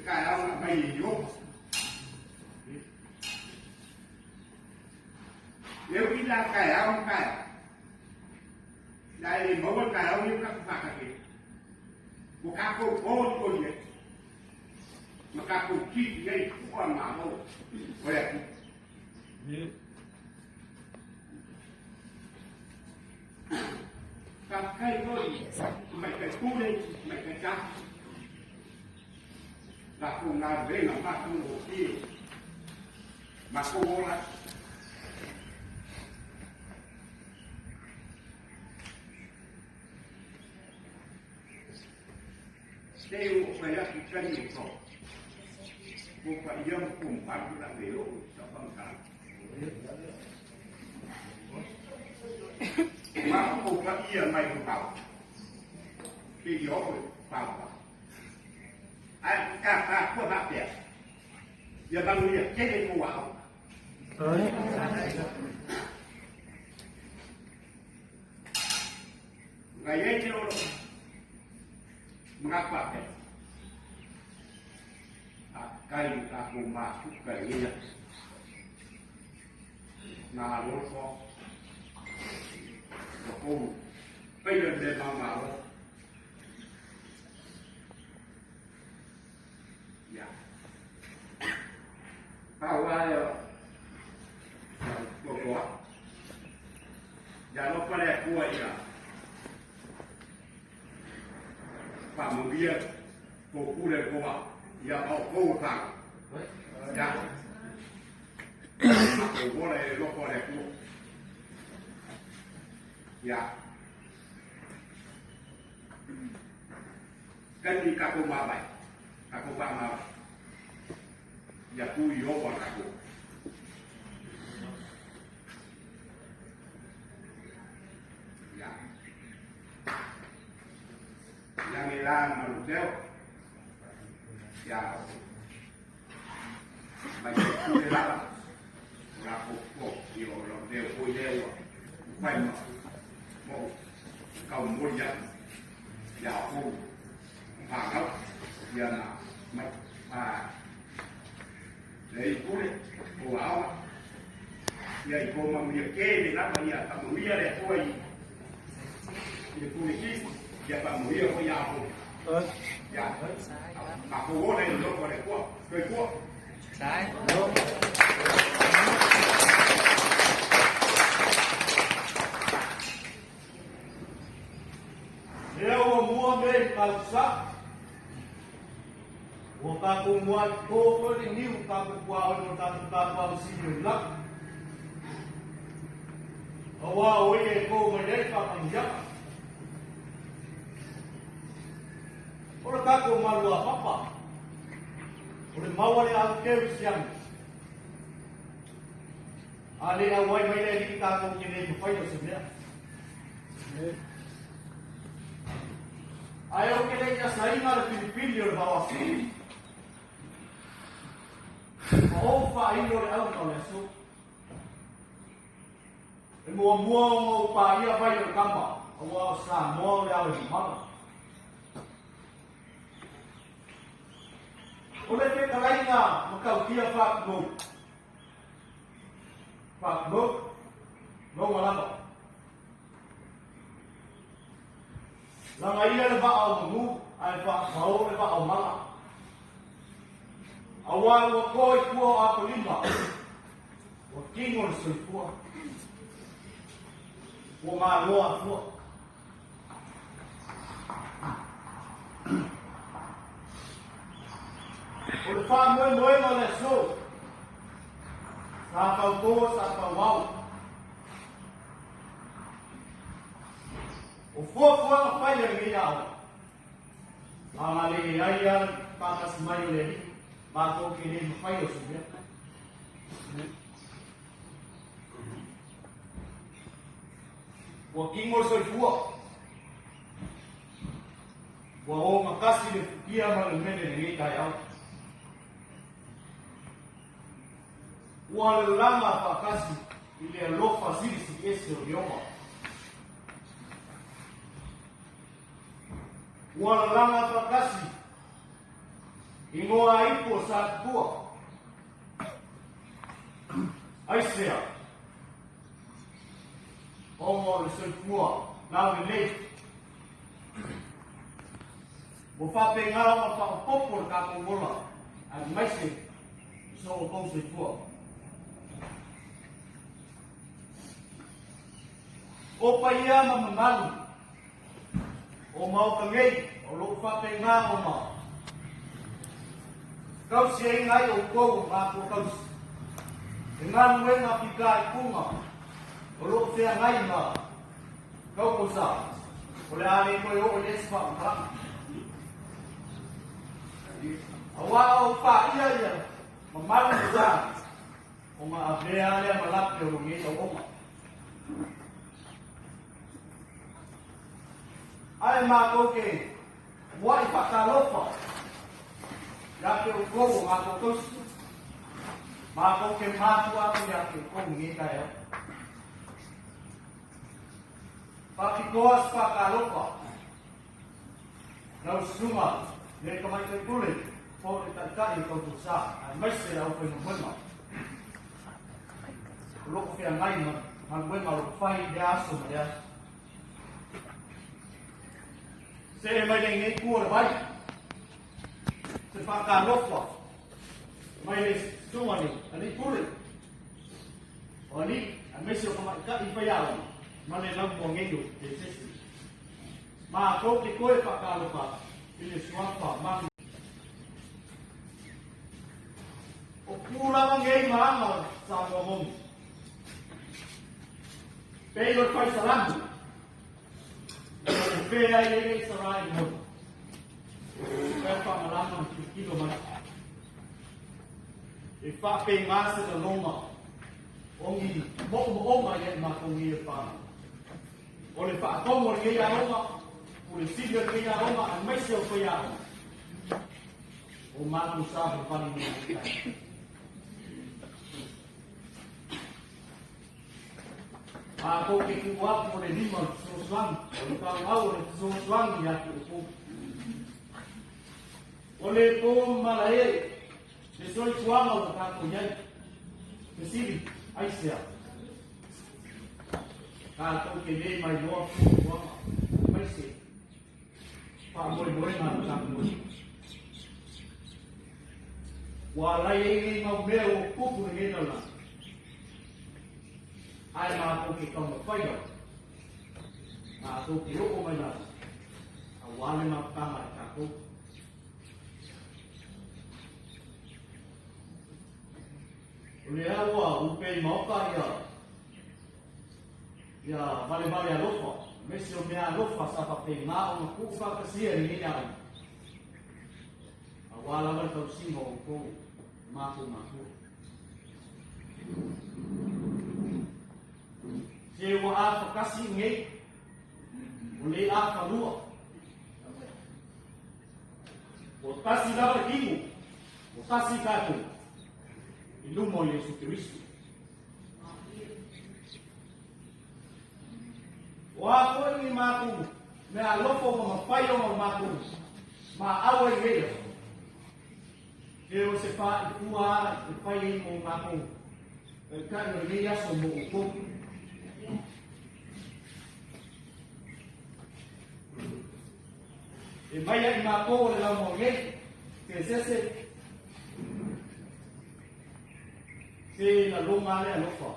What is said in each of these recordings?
Cái ông là mày gì vô. Nếu ít là cái ông cái đây thì mỗi cái ông như các bạn là gì của các cô gì mà các cô chi ngay cũng còn mà đâu vậy các cây thôi mày phải tu đi mày phải chắc là cùng làm với nó mà không ngủ chi mà cô vô lại đây phải là cái chân nhiều khổ cô phải dâm cùng bạn là biểu cho con cái mà cô phải yên mày cũng bảo khi gió vào ai cả của bạn đẹp giờ bằng việc chết đến cô bảo ngày ấy chứ đâu mengapa cây ta cùng mà chút cây như vậy là lối khó và cô bây giờ để mà dạ bao qua bộ có dạ nó có đẹp vui à và một bia cô cu lên cô bảo giờ họ cô thằng dạ cô này nó có đẹp luôn dạ cái gì các cô ba bảy các cô ba mà dạ cô yếu còn các cô dạ yang hilang manusia ya banyak kulit lah rapuk yo orang dia kulit phải mau cầu muôn dân giáo phu phản hấp giờ là mất để cô đi cô áo vậy cô mà việc kê thì nó bây giờ tầm mũi để cô gì thì cô đi giờ tầm mũi cô giàu cô dạ mà cô có đây là nó có để cô cười cô trái đúng nếu mua bên cầu sắc của ta cùng mua cô có định yêu ta cùng qua một ta vào xin lắm qua ôi cô mà đấy ta bằng giấc ta cùng mà lùa pháp bảo ôi mau đi ăn kêu xiang đi ra ngoài mấy đây đi ta cùng nhìn đi phải được sự nhé ayaw kita saling na pinipilyo bawa sini. Mau fa ilo el no lesu. Mua pa ia fa ilo kamba. Awa sa mo ya le ma. Oleh ke kalai nga makau kia fa no. Fa no malamba. Là ngày đây là vào ngủ, ai vào thấu là vào măng. Ở ngoài một coi cua ở cái lim vào, một kinh một sợi cua mà loa cua. Một pha mới mà là số, sa tàu tô sa tàu vào. O fogo vai ligar. A lei aí para as mães dele, mas o que ele faz o seguinte. O que mo soi fua. O uma casa de dia mas o menino ele tá aí. O lama para casa ele é louco fazer esse idioma. Wala lang at pagkasi Ingoa ipo sa tua. Ai sea. Ongo le soi tua. Nau ni lei. Mo whape ngaro ma whakapopo le kakongola. Ai maise. So o kong soi tua. O pa ia ma mamalu. O mau ka ngei. O lo whape ngaro ma. Kau siya ngai o kou ngā kua kausi. E ngā nuenga pika i kunga. O lo whia ngai ma. Kau ko sa. O le ale koe o le espa o karama. A wā o wha ia ia. Ma maru i sa. O ma apea lea ma lapi o ngi o oma. Ai mā koke. Wā i whakalofa. Yake o kogo ngā kokosi. Mā koke mātu aku yake o kogo ngi kai au. Pakikoas pakalopa. Nau sunga. Ne kamai te kule. Po e takai i koutu sa. Ai maise au koe no mwema. Loko whia ngai ma. Ma mwema loko whai de aso ma de aso. Se e mai ngai kua le vai. Se whakalopa. Mai le sunga ni. Ani kule. O ani. Ai maise o kamai kai i whai au. Mane lau mo ngendo te sesi. Ma ko ke koe whakalopa. Ile suapa mangi. O kūranga ngei marama sa mua mongi. Pei lor whai sarangu. E pea i ere sarai mongi. Pea whamarama ki kilo mana. E whape ngase na noma. Ongi mo oma i e ma kongi e whana. O le whaatongo le ngei a oma. O le siga le ngei a oma. A maise o whai a oma. O mātu sāpa whani ngei a kai. A ko ke ku wapu le lima sosuang, o le kau au le sosuang i atu o ku. O le po malae, le soi tuanga o kako iai, le siri, aisea. Ka ko ke le mai loa fu tuanga, maise. Pa moi moi ngā kako moi. Wa lai e ngau mea o kupu le ngena la. Ai mā tōki kaunga whaia. Mā tōki roko mai nā. A wāne mā tama e kako. O le aua upei maoka ia vale a lofa. Mese o mea lofa sa whapei ngā o na kuku whakasia ni ngina au. A wāla mai tau singa o kou mātou mātou. Se wa a whakasi ngei, o le a whanua. O tasi lawa kingu, o tasi kātou, i lumo i Jesu Christu. O a koe ni mātou, me a lofo ma mawhai o ma mātou, ma awa i reia. E o se wha i kua ara, i whai i mo mātou, e kai o rei aso mo o koku. E mai ai mā kō le lau mō ngei, ke sese, se la longa le alofa.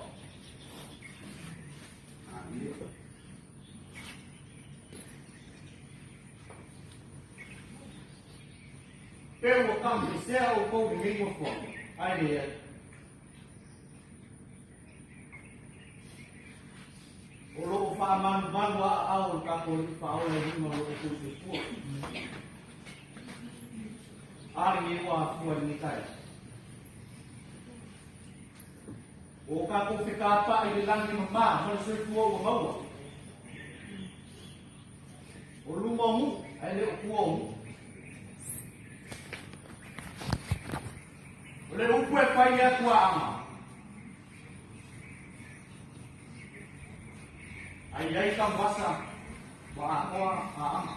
Pero o kam, e sea o kou de ngei mo fua, ai le ai. O loko wha manu a au o kako i wha au le rima o kou se fua. Ari e ua fua ni kai. O kako whikapa i le langi mamā, mana soi fua o maua. O luma mu, ai le o kua mu. O le upu e whai a kua ama. Ai ai ka wasa wa a koa a ama.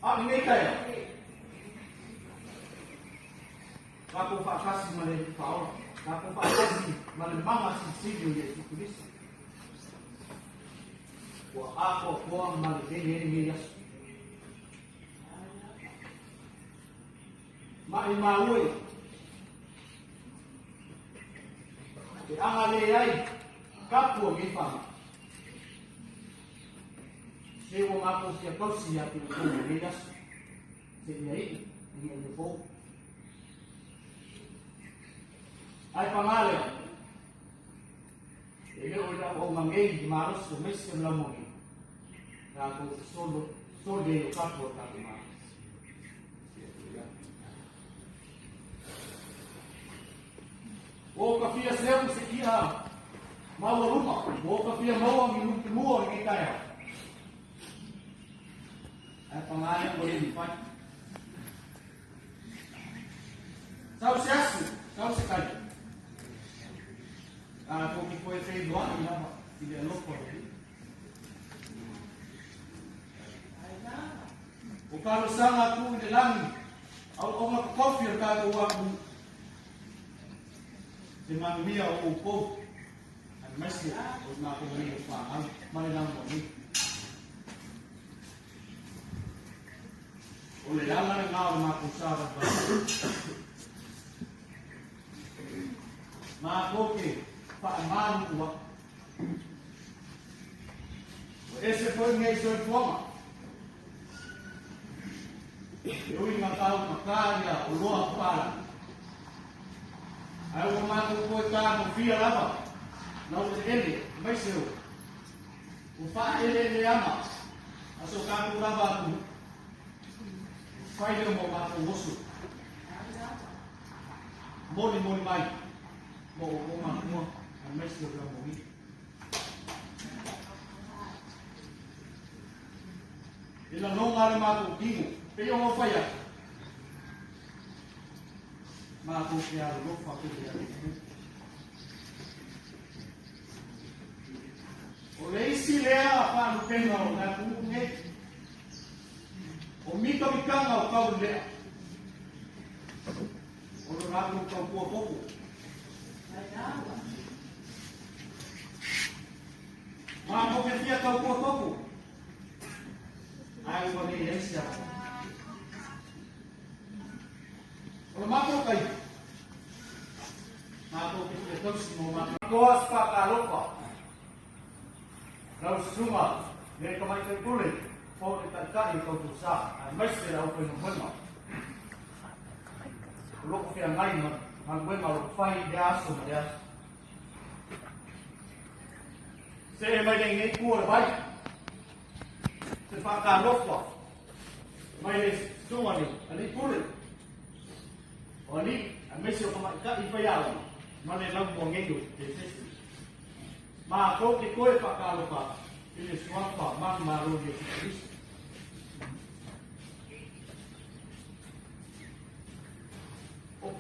A mi nei kai. kasi mali paula. Kapag kasi mali mga sinsilyo Yesus Kristo. Wa ako po ang mali niyas. Maimawi. Ang aliyay kapwa gipang. Siya ako siya ko siya pinutong niyas. Siya ini po. Ay pangalan. Ini udah mau manggil di maros sumis sebelum mungkin. Aku solo de kapur tapi mas. O kafia sel sekia mau rumah. O kafia mau minum semua kita ya. Ay pangalan boleh dipakai. Tahu siapa? Tahu sekali. Kung ikaw ay kayo doon, hindi ano po. O karusang ako nilang, o mag-coffee ka gawa mo. Di mamimiya o upo. Ang masya, o makumuli pa, ang manilang mo ni. O nilangan nga o makusabat ba. Mga koke, paamano ko. Ese foi minha forma. Eu ia matar uma carga, o loa para. Aí eu mato o coitado, no fio lá, não ele, mas eu. O pai ele ama. A sua carne lava tudo. O pai ele não mata o osso. Mole mais. Bom, uma, mas eu não morri. Ele não era matutinho, ele não foi a. Matutinho, não foi a. Olhei se lea para o penal, na cunha. O mito bicanga o cabo lea. O rato o cabo pouco. Mas o que tinha cabo pouco. Ay, pag-iilis siya. Kung mako kayo, mako ito mo makakuas pa kalupa. Lalu semua, dia kemarin kulit, kau dikatakan kau dosa, mesti lau penuh. Lu yang lain, mangguin malu fai dia asum dia. Saya macam ini kuat baik. Terpakai lupa, main semua ni kulit, ni mesti orang kat impayal, mana lam buang itu, Maka kau pakai lupa, ini semua apa, mang malu dia sendiri.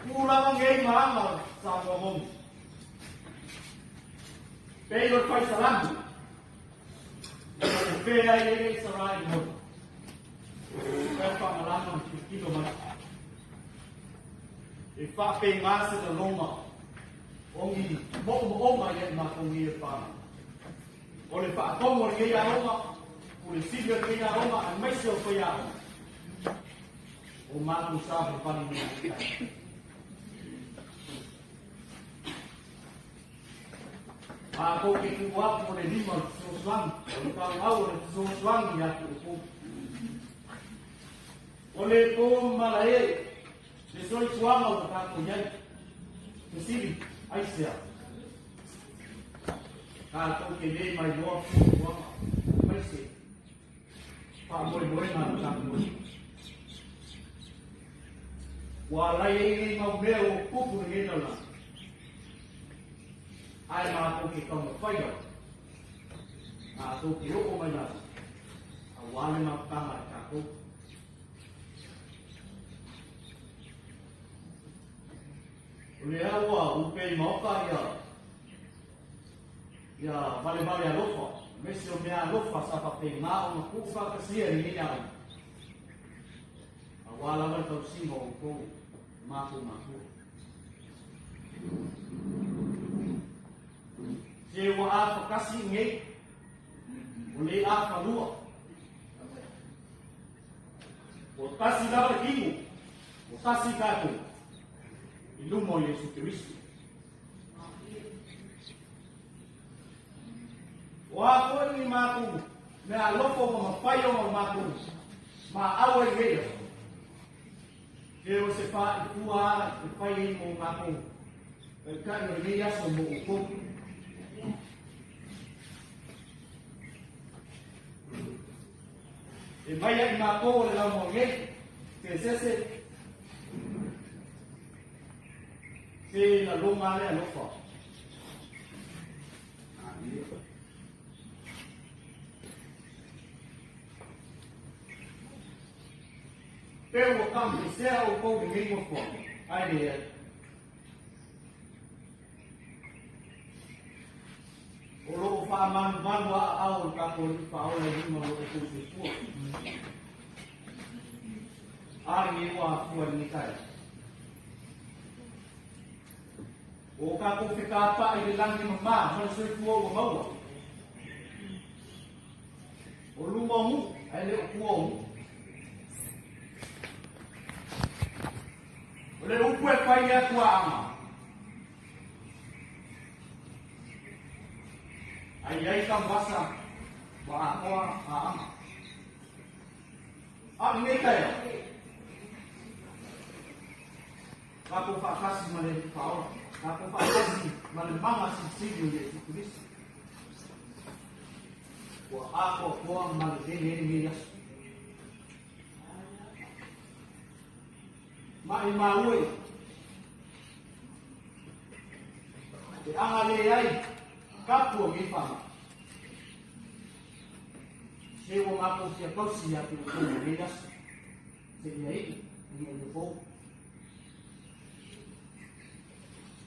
Pulang ngei mang sama ngomong, payah pai salam. Kaya ini serai mo. Kaya pangalaman kilo man. Ipapingas sa loma. Ongi mo yan makungi pa. Ole pa atong mo kaya loma. Ole sige kaya loma ang may siyo kaya. O matong sa panin. Ako kikuha ko rin mo suswang. Ang awal suswang ya ko. Oleh po malay. Disoy suwang ako kako yan. Kasi ay siya. Kato kini may luwag suwang. May siya. Paamoy-moy na kako. Walay ini magbeo kukunin na lang. Ay mga ikaw na fire. Ato kiro ko man yan. Awalan magkamay kako. Uliawa, upay mo ka ya. Ya, bali-bali alufa. Mesyo niya alufa sa papay maong kufa kasi yan niya. Awalan man ito simo ko. Maku. Se wa a whakasi ngei, o le a whanua. O tasi lawa kingu, o tasi kātou, i lumo i Yesu Kiristu. O a koe ni mātou, me a loko ma mawhai o mātou, ma awa i reia. Ke o se pā i kua i whai i mo mātou, e kai o i reia so mo o koku. E mai ai mātou le lau mo ngei, ke sese, se la longa le alofa. Pero o campo, se é o povo de mesmo forma. Aí é. O logo fa man a o capo de fa o le no lo que se fu. Ari o a fu ni kai. O capo fica pa e lang ni mama, mas se fu o mau. O lumo mu, aí le o fu. Ole upu e pai a tua ama. Ai kam wasa wa akoa a ama. A ninguém caiu. Kapo fakasi male pau. Kapo fakasi male mama sisiyo Yesu Kristo. Wa ako ko male dele Yesu. Mai maui e angale ai kapu ngi fama se o mapo se tosi a tu ko ngias se nei ni o po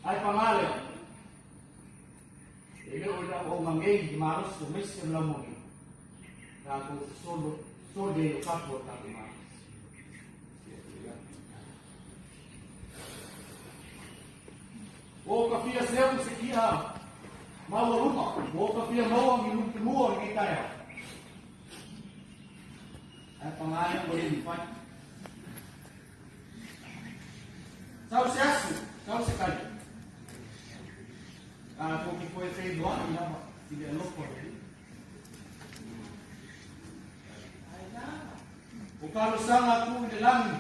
ai pamale e le o mangei di maros o messe la mo ka ko solo de kapu ta ma. O kafia seu se kia mau ruma, o kafia mau ngi lumua ngi kaya. Ai pangalan boleh dipat. Sau seasu, sau sekali. Ko ki koe te doa ni lama, tidak loko ni. O kalau sangat ku di langi,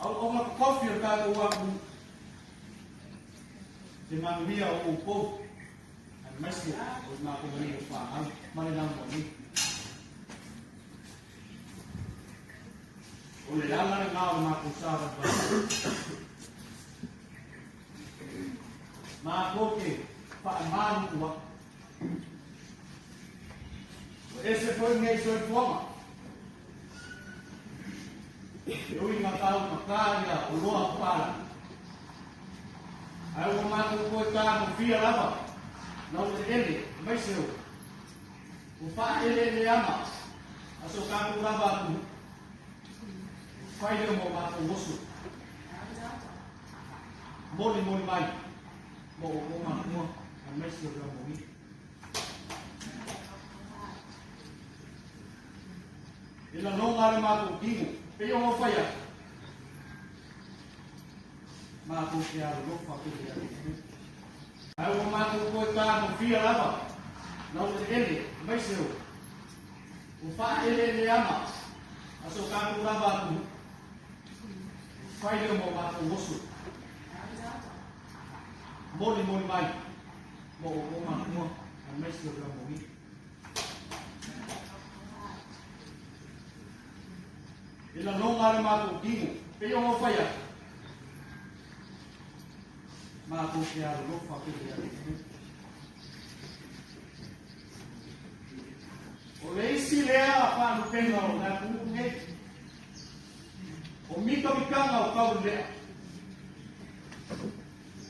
au ma kofi ka ko wa dengan dia upo ang masih os na ko ni pa ang manilang mo ni o le lama nga o ma ko sa ba ma ko ke pa man ko ese foi ngai so forma eu ia matar uma cara o loa para. Aí o mato foi cá no fia lá, não ele, mas seu. O pai ele ama, a sua casa lá vai tu. Faz ele mo mato osso. Mole mais, mo mato, mas seu já morri. Ele não vai mato dingo, pelo mo faia. Mato que a roupa que aí o mato foi cá no fia lá, não ele, mas seu. O pai ele ama, a sua casa lá vai tu. Faz ele mo mato osso. Mole mais, mo mato, mas seu já morri. Ele não vai mato dingo, pelo mo faia. Mato que a roupa que o lei se lea para no penal na punge o mito bicanga o cau lea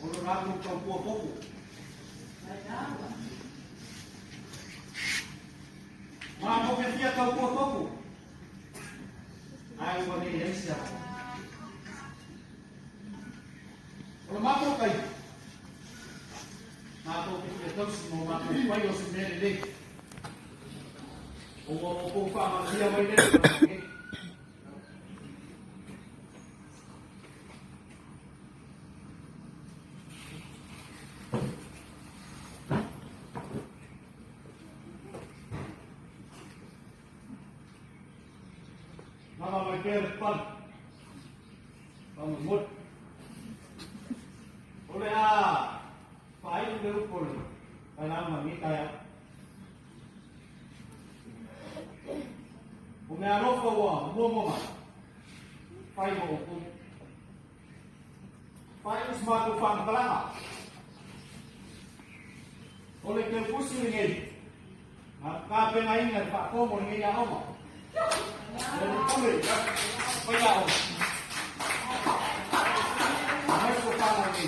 o lo rato o pouco mas o que tinha cau pouco ai o nem esse o mato cai vai o se nele dei. O fama dia vai dele. Mama vai querer pan. Vamos mut. Oleh phải được rồi. Phải làm mà nghĩ tay. Hôm nay nó có mua mà. Phải một cũng. Phải smart của fan kalama. Oleh ke pusing ni. Maka pengain dan Pak Ko mau ngeya apa? Jadi boleh ya. Payah. Masuk kamar ni.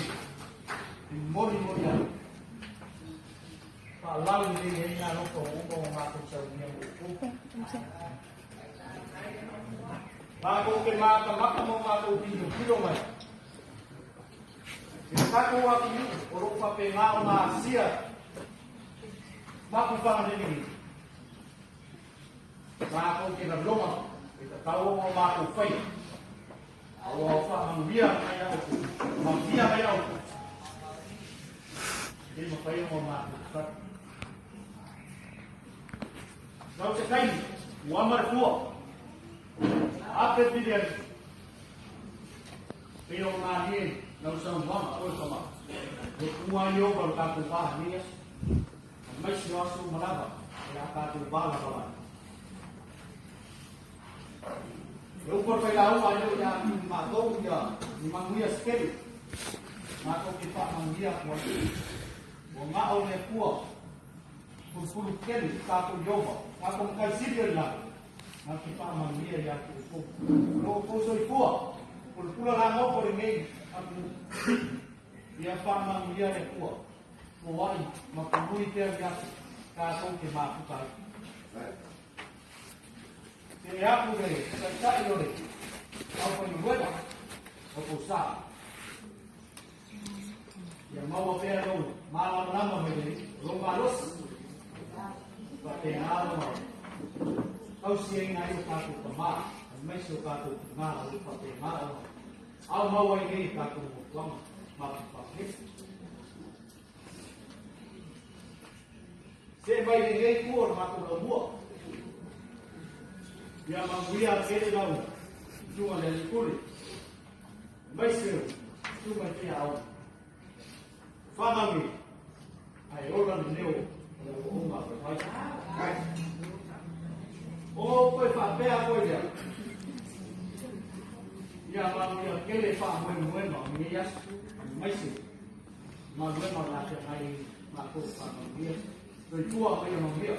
Mori ya. Kalau ini nak ngomong masuk saudnya buku. Aku ke maka mau masuk video mai. Kita waktu ini orang papengau Asia. Maku pangan ini. Aku ke rumah. Kita tahu mau maku fai. Awak faham dia kayak aku. Dia kayak aku. Jadi makanya mau maku. Kalau sekali, Muhammad Tua, apa pilihan? Pilih nadi, lalu sama apa sama? Semua yo kalau kaku bah ni, masih masuk melaba, ya kaku bah lah. Rupor pelau ayo ya mato ya, manguya sekali, mato kita manguya kuat, mau oleh kuat. Puluh kali satu joba, aku mengkai sihir lah. Nanti pak manggil ya aku. Aku soi kuah, puluh lama por ini aku. Dia pak manggil ya kuah. Kuah ini, makamui dia ya kasih ke mak aku. Jadi aku deh, saya deh. Apa yang buat? Aku sah. Yang mau apa yang dulu, malam begini, rumah lus. Patengaw mo. Au siya nga yung kato kama. May so kato kama. Au patengaw mo. Au maway ngayon kato mo. Wang mapapakit. Siya ba'y ngayon po matulabuwa. Yang mangguya kaya daw. Cuma dari kulit. May siya. Cuma siya au. Famami. Ay orang neo. Oh, foi papel coisa. Ya bang ya kele pa muen bang ni ya. Mai si. Ma muen ma la ai ma ko pa ni. Rồi chua bây giờ mà biết.